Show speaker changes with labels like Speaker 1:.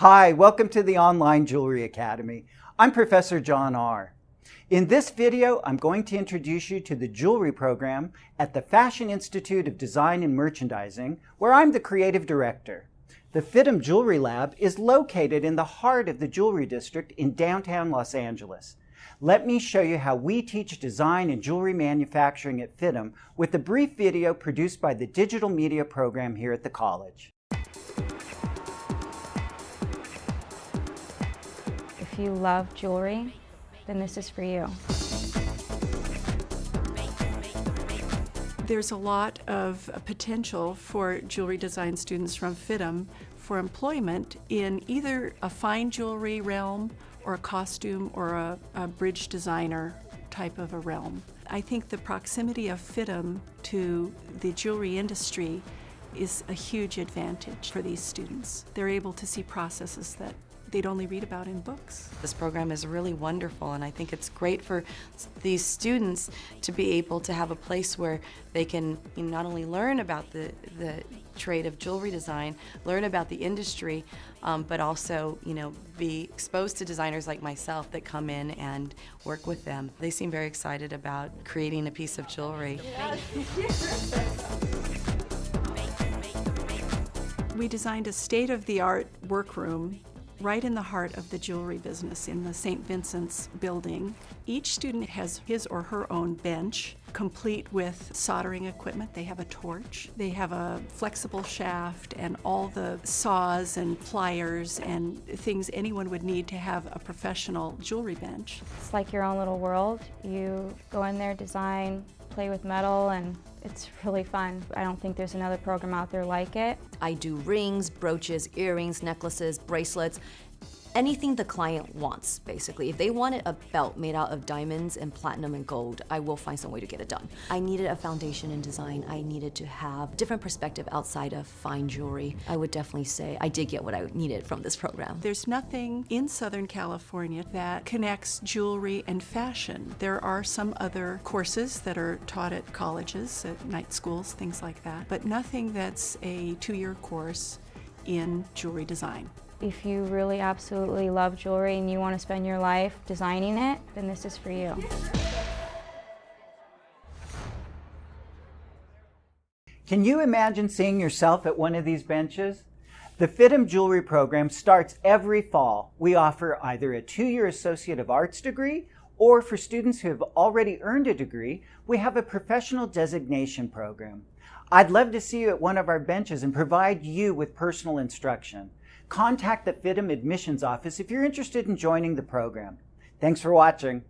Speaker 1: Hi, welcome to the Online Jewelry Academy. I'm Professor John Ahr. In this video, I'm going to introduce you to the jewelry program at the Fashion Institute of Design and Merchandising, where I'm the creative director. The FIDM Jewelry Lab is located in the heart of the Jewelry District in downtown Los Angeles. Let me show you how we teach design and jewelry manufacturing at FIDM with a brief video produced by the Digital Media program here at the college.
Speaker 2: If you love jewelry, then this is for you.
Speaker 3: There's a lot of potential for jewelry design students from FIDM for employment in either a fine jewelry realm or a costume or a bridge designer type of a realm. I think the proximity of FIDM to the jewelry industry is a huge advantage for these students. They're able to see processes that they'd only read about in books.
Speaker 4: This program is really wonderful, and I think it's great for these students to be able to have a place where they can not only learn about the trade of jewelry design, learn about the industry, but also be exposed to designers like myself that come in and work with them. They seem very excited about creating a piece of jewelry.
Speaker 3: We designed a state-of-the-art workroom right in the heart of the jewelry business in the St. Vincent's building. Each student has his or her own bench, complete with soldering equipment. They have a torch, they have a flexible shaft, and all the saws and pliers and things anyone would need to have a professional jewelry bench.
Speaker 2: It's like your own little world. You go in there, design, play with metal, and it's really fun. I don't think there's another program out there like it.
Speaker 5: I do rings, brooches, earrings, necklaces, bracelets, anything the client wants, basically. If they wanted a belt made out of diamonds and platinum and gold, I will find some way to get it done. I needed a foundation in design. I needed to have different perspective outside of fine jewelry. I would definitely say I did get what I needed from this program.
Speaker 3: There's nothing in Southern California that connects jewelry and fashion. There are some other courses that are taught at colleges, at night schools, things like that, but nothing that's a 2-year course in jewelry design.
Speaker 2: If you really absolutely love jewelry and you want to spend your life designing it, then this is for you.
Speaker 1: Can you imagine seeing yourself at one of these benches? The FIDM Jewelry Program starts every fall. We offer either a 2-year Associate of Arts degree, or for students who have already earned a degree, we have a professional designation program. I'd love to see you at one of our benches and provide you with personal instruction. Contact the FIDM admissions office if you're interested in joining the program. Thanks for watching.